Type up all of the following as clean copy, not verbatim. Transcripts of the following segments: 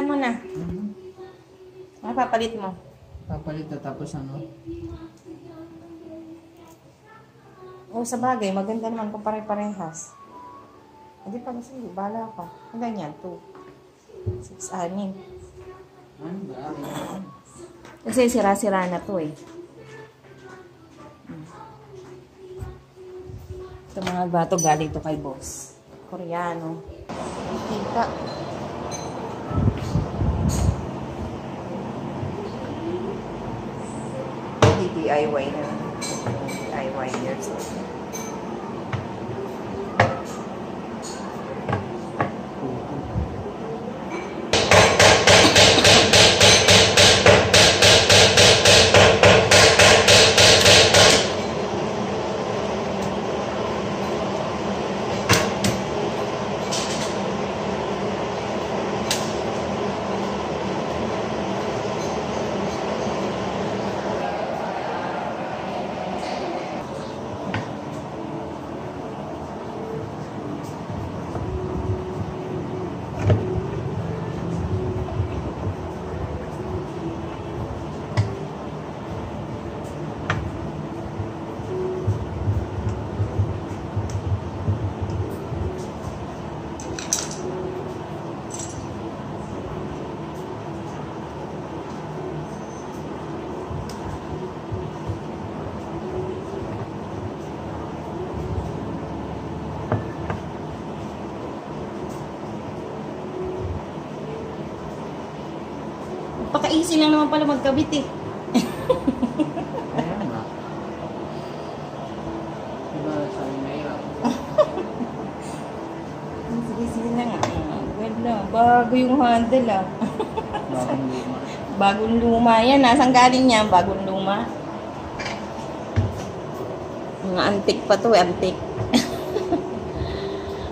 Palitan mo na. Ano papalit mo? Papalit na tapos ano? O sa bagay, maganda naman kung pare-parehas. Hindi pa kasi, bala ka. Hanggang yan, 2, 6, 6. Ano ba? Kasi sira-sira na to eh. Ito mga bato galing to kay boss. Koreano. Kita. DIY na. DIY years old. Paka-easy lang naman pala magkabit eh. Ayan nga. Diba sabi mahirap? Sige na nga. Well na. Bago yung handle ah. Bagong luma. Bagong luma yan. Nasaan galing yan? Bagong luma. Mga antik pa to eh. Antik.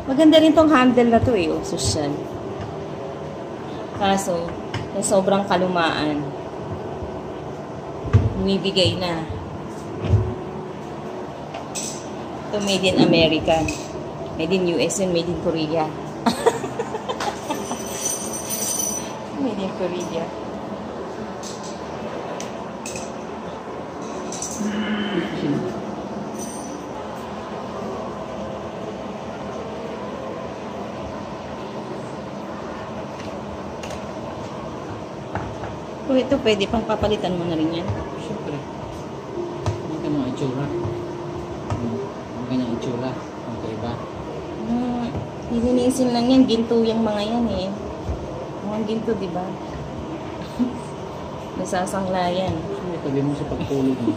Maganda rin tong handle na to eh. Oh, social. Kaso, sa sobrang kalumaan, bumibigay na. Ito made in America. Made in US and made in Korea. Made in Korea. Kung ito pwede pang papalitan mo na rin yan. Siyempre. Hindi ka mga itsura. Ang kanyang itsura. Okay ba? Lilinisin lang yan. Ginto yung mga yan eh. Mga ginto, di ba? Nasasangla yan. Sige, tabi mo sa pagtulog mo.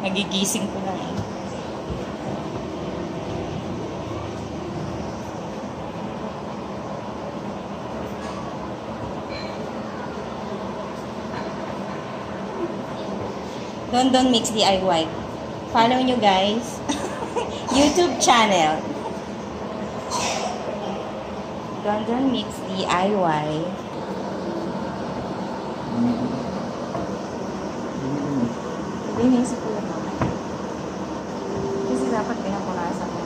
Nagigising ko lang eh. Don Mix DIY. Follow nyo guys. YouTube channel. Don Mix DIY. Linisip ko lang naman. Kasi dapat pinapunasan ko.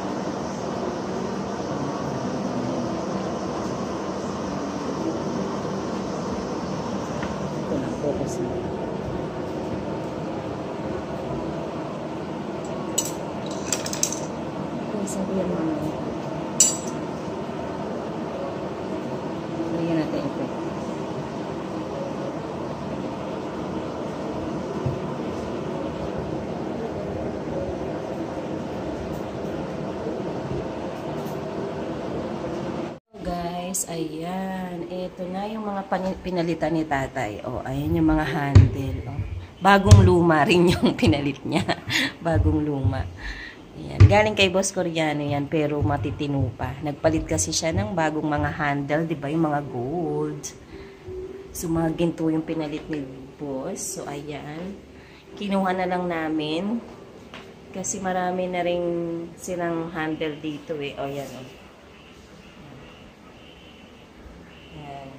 Ito na, focus na. Sabi yan mamaya. Lagyan natin ito. Guys, ayan. Ito na yung mga pinalitan ni tatay. O, ayan yung mga handle. O. Bagong luma rin yung pinalit niya. Bagong luma. Ayan. Galing kay Boss Koreano yan, pero matitino pa. Nagpalit kasi siya ng bagong mga handle, di ba? Yung mga gold. So, mga ginto yung pinalit ni Boss. So, ayan. Kinuha na lang namin. Kasi marami na rin silang handle dito eh. O, yan o. Ayan.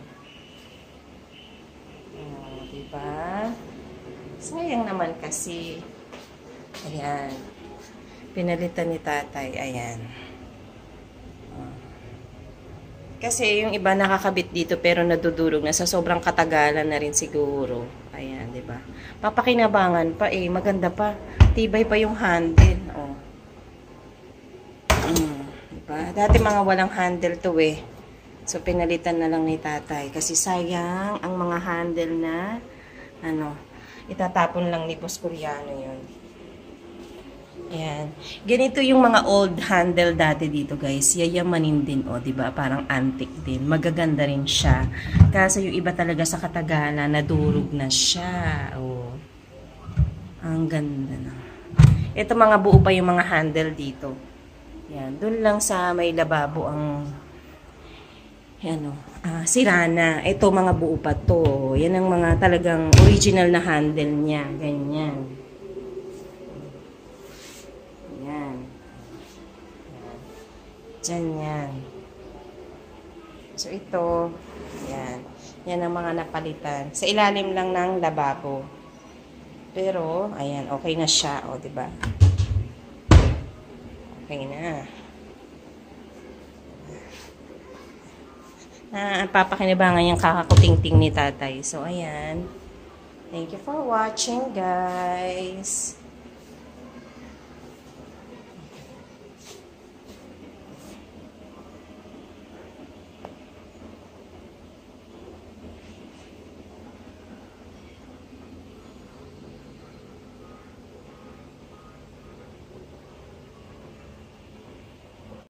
O, diba? Sayang naman kasi. Ayan. Pinalitan ni tatay. Ayan. Kasi yung iba nakakabit dito pero nadudurog na sa sobrang katagalan na rin siguro. Ayan, 'di ba? Papakinabangan pa eh, maganda pa. Tibay pa yung handle, oh. Diba? Dati mga walang handle to eh. So pinalitan na lang ni tatay kasi sayang ang mga handle na itatapon lang ni Boss Koreano 'yun. Ayan. Ganito yung mga old handle dati dito, guys. Yayamanin din, oh, 'di ba? Parang antique din. Magaganda rin siya. Kasi yung iba talaga sa katagalan, nadurog na siya. Oh. Ang ganda na. Ito mga buo pa yung mga handle dito. Yan, doon lang sa may lababo ang sira na. Ito mga buo pa to. Yan ang mga talagang original na handle niya. Ganyan. Diyan yan. So, ito. Yan. Yan ang mga napalitan. Sa ilalim lang ng lababo. Pero, ayan. Okay na siya. O, diba? Okay na. Papakinabangan yung kakakuting-ting ni tatay. So, ayan. Thank you for watching, guys.